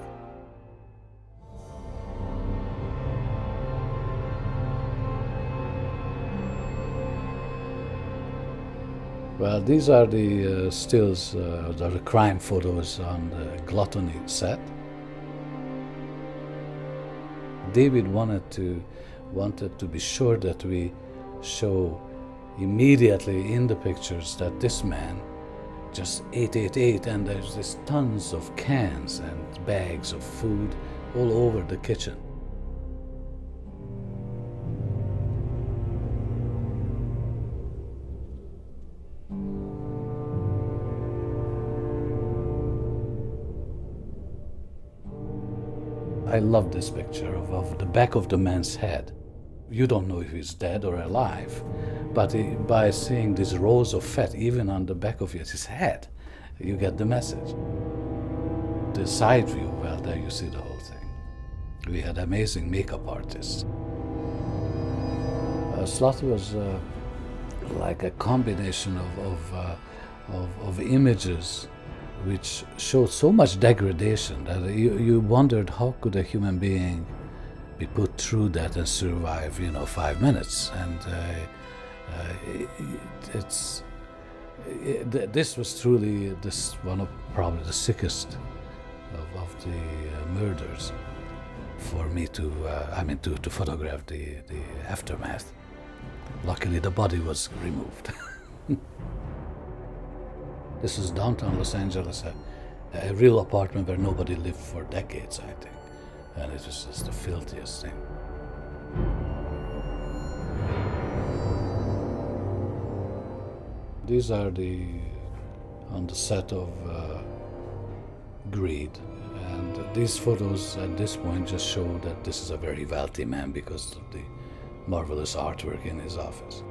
Well, these are the stills, the crime photos on the Gluttony set. David wanted to be sure that we show immediately in the pictures that this man just ate, and there's this tons of cans and bags of food all over the kitchen. I love this picture of the back of the man's head. You don't know if he's dead or alive, but by seeing these rows of fat even on the back of his head, you get the message. The side view, well, there you see the whole thing. We had amazing makeup artists. Slot was like a combination of images which showed so much degradation that you wondered how could a human being be put through that and survive, 5 minutes. And this was truly one of probably the sickest of the murders for me to photograph the aftermath. Luckily, the body was removed. This is downtown Los Angeles, a real apartment where nobody lived for decades, I think. And it was just the filthiest thing. These are on the set of Greed. And these photos at this point just show that this is a very wealthy man because of the marvelous artwork in his office.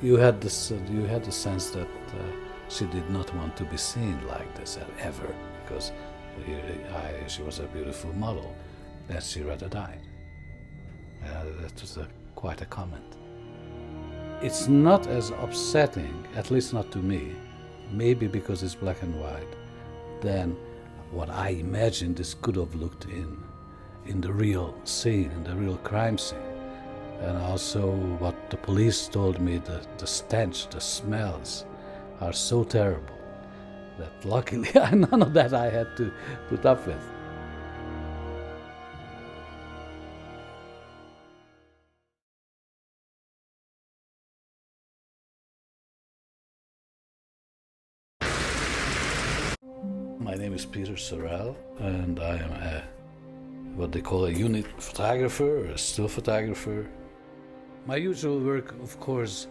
You had the sense that she did not want to be seen like this ever, because she was a beautiful model, and she rather died. That was quite a comment. It's not as upsetting, at least not to me, maybe because it's black and white, than what I imagined this could have looked in the real scene, in the real crime scene. And also what the police told me, the stench, the smells are so terrible that luckily none of that I had to put up with. is Peter Sorrell, and I am what they call a unit photographer, or a still photographer. My usual work, of course,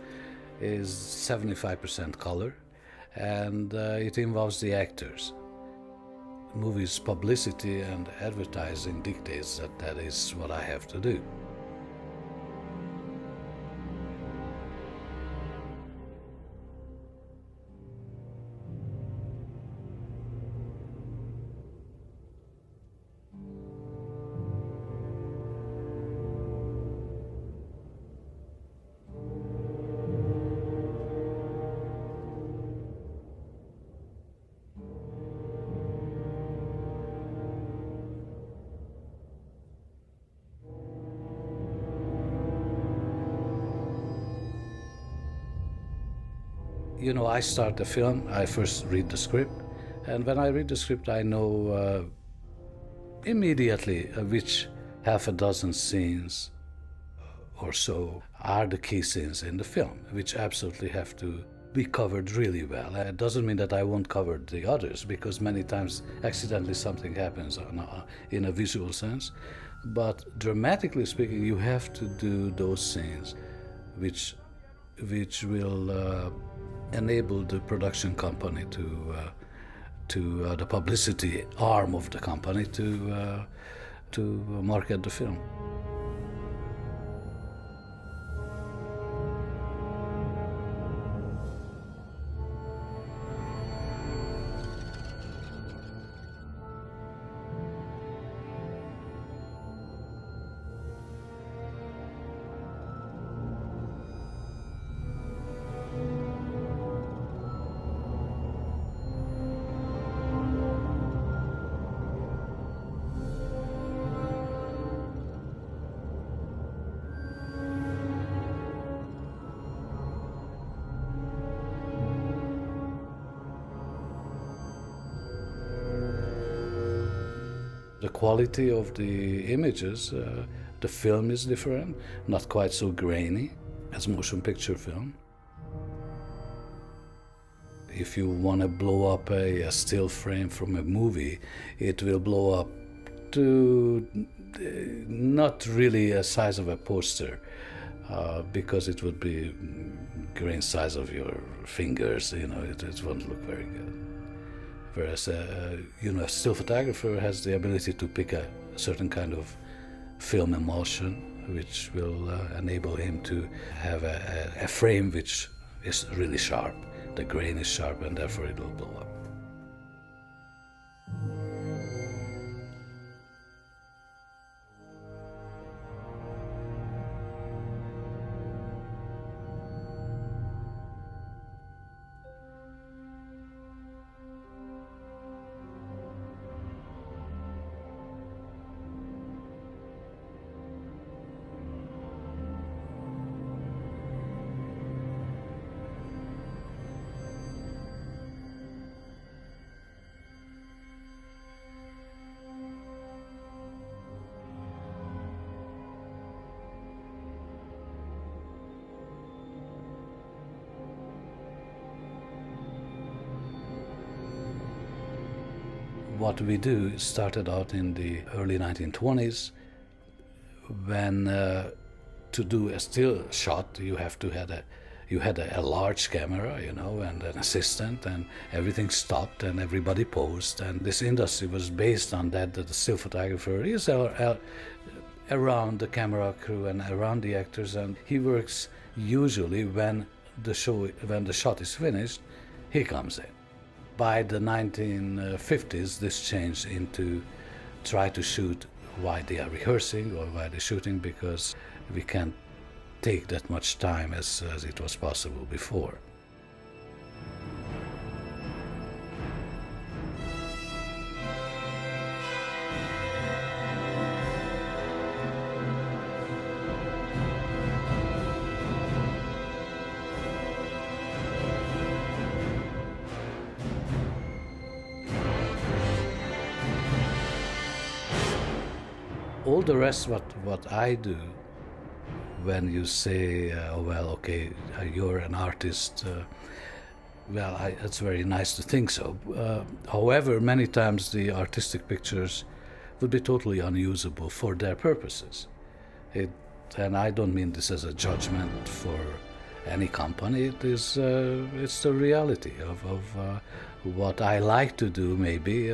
is 75% color, and it involves the actors. Movies publicity and advertising dictates that that is what I have to do. You know, I start the film, I first read the script, and when I read the script, I know immediately which half a dozen scenes or so are the key scenes in the film, which absolutely have to be covered really well. It doesn't mean that I won't cover the others, because many times accidentally something happens in a visual sense. But dramatically speaking, you have to do those scenes which will enable the production company to the publicity arm of the company to market the film. The quality of the images, the film is different, not quite so grainy as motion picture film. If you want to blow up a still frame from a movie, it will blow up to not really a size of a poster, because it would be grain size of your fingers, you know, it won't look very good. Whereas, you know, a still photographer has the ability to pick a certain kind of film emulsion, which will enable him to have a frame which is really sharp. The grain is sharp, and therefore it will blow up. What we do started out in the early 1920s, when to do a still shot you have to had a large camera, you know, and an assistant, and everything stopped and everybody posed, and this industry was based on that the still photographer is around the camera crew and around the actors, and he works usually when the shot is finished, he comes in. By the 1950s, this changed into try to shoot while they are rehearsing or while they're shooting, because we can't take that much time as it was possible before. All the rest, what I do, when you say, oh, well, okay, you're an artist, Well, it's very nice to think so. However, many times the artistic pictures would be totally unusable for their purposes. And I don't mean this as a judgment for any company. It's the reality of what I like to do. Maybe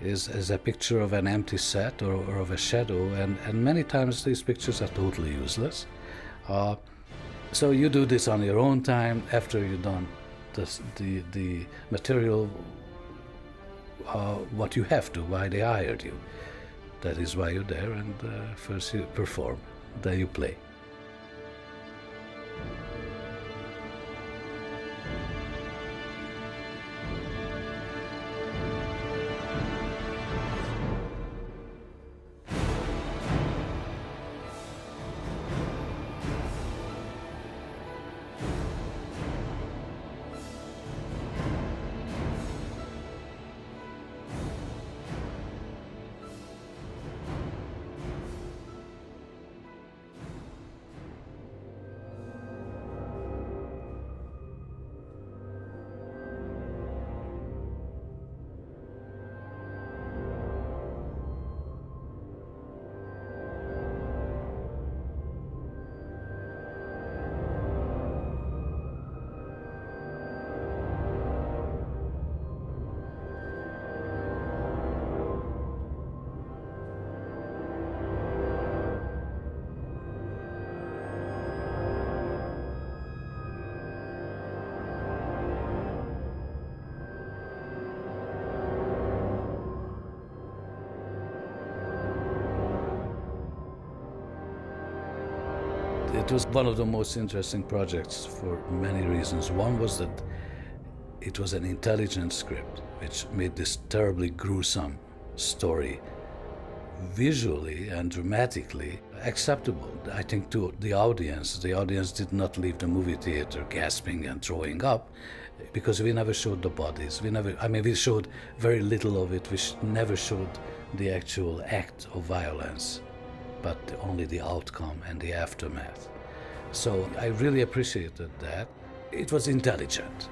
is a picture of an empty set or of a shadow, and many times these pictures are totally useless. So you do this on your own time after you've done the material, what you have to, why they hired you. That is why you're there, and first you perform, then you play. It was one of the most interesting projects for many reasons. One was that it was an intelligent script, which made this terribly gruesome story visually and dramatically acceptable, I think, to the audience. The audience did not leave the movie theater gasping and throwing up, because we never showed the bodies. We showed very little of it. We never showed the actual act of violence, but only the outcome and the aftermath. So I really appreciated that. It was intelligent.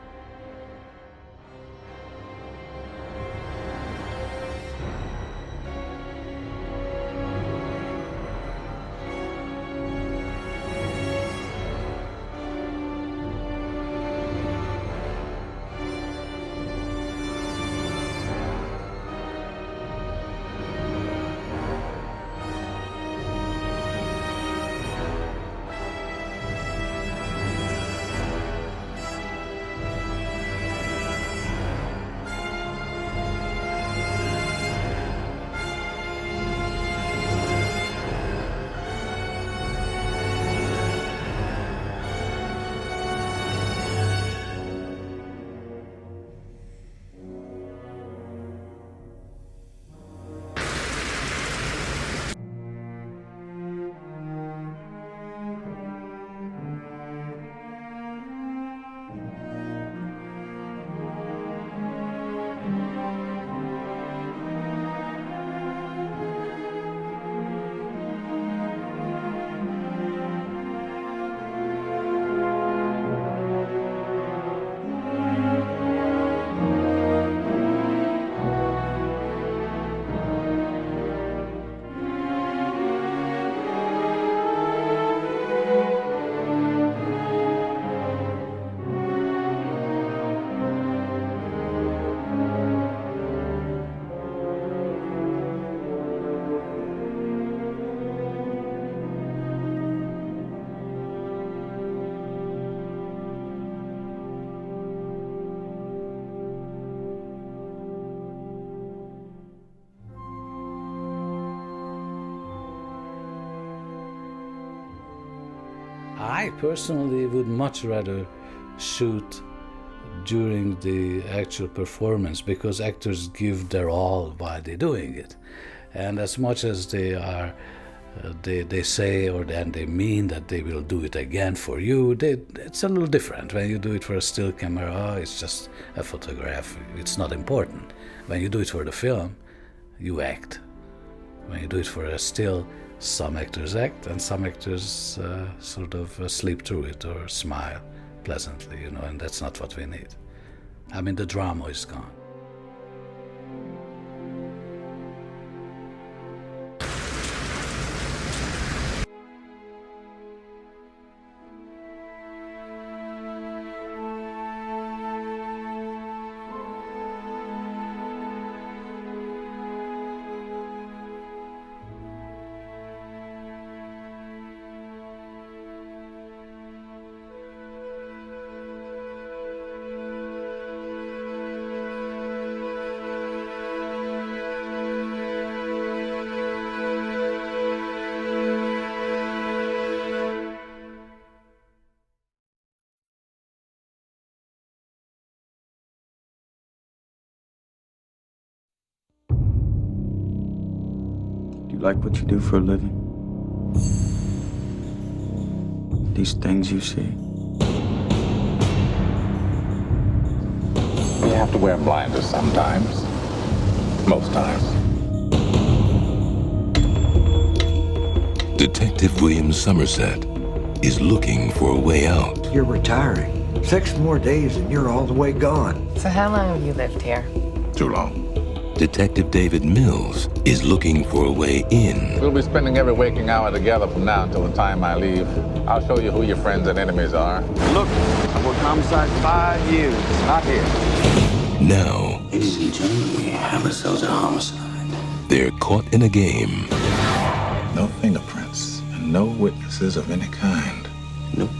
I personally would much rather shoot during the actual performance, because actors give their all while they're doing it. And as much as they say and they mean that they will do it again for you, it's a little different. When you do it for a still camera, it's just a photograph. It's not important. When you do it for the film, you act. When you do it for a still, some actors act and some actors sort of sleep through it or smile pleasantly, you know, and that's not what we need. I mean, the drama is gone. Do you like what you do for a living? These things you see? You have to wear blinders sometimes. Most times. Detective William Somerset is looking for a way out. You're retiring. 6 more days and you're all the way gone. So how long have you lived here? Too long. Detective David Mills is looking for a way in. We'll be spending every waking hour together from now until the time I leave. I'll show you who your friends and enemies are. Look, I've worked homicide 5 years. Not here. Now, Ladies and gentlemen, we have ourselves a homicide. they're caught in a game. No fingerprints and no witnesses of any kind. Nope.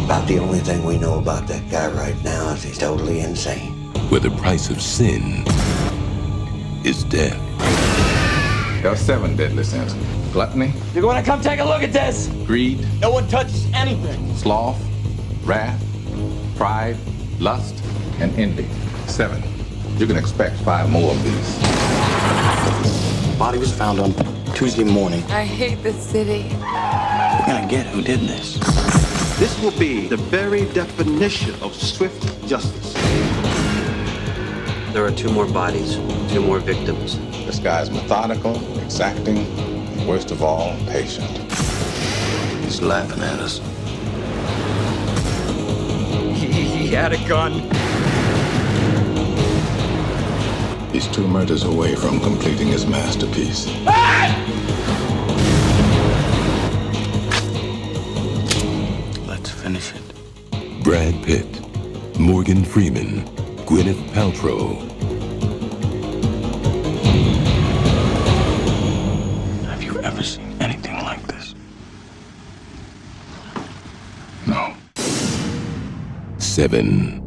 About the only thing we know about that guy right now is he's totally insane. Where the price of sin is death. There are 7 deadly sins. Gluttony, You're going to come take a look at this? greed, No one touches anything. sloth, wrath, pride, lust, and envy. 7. You can expect 5 more of these. The body was found on Tuesday morning. I hate this city. We're gonna get who did this. This will be the very definition of swift justice. There are 2 more bodies, 2 more victims. This guy's methodical, exacting, and worst of all, patient. He's laughing at us. He had a gun. He's 2 murders away from completing his masterpiece. Let's finish it. Brad Pitt, Morgan Freeman, Gwyneth Paltrow. Have you ever seen anything like this? No. 7.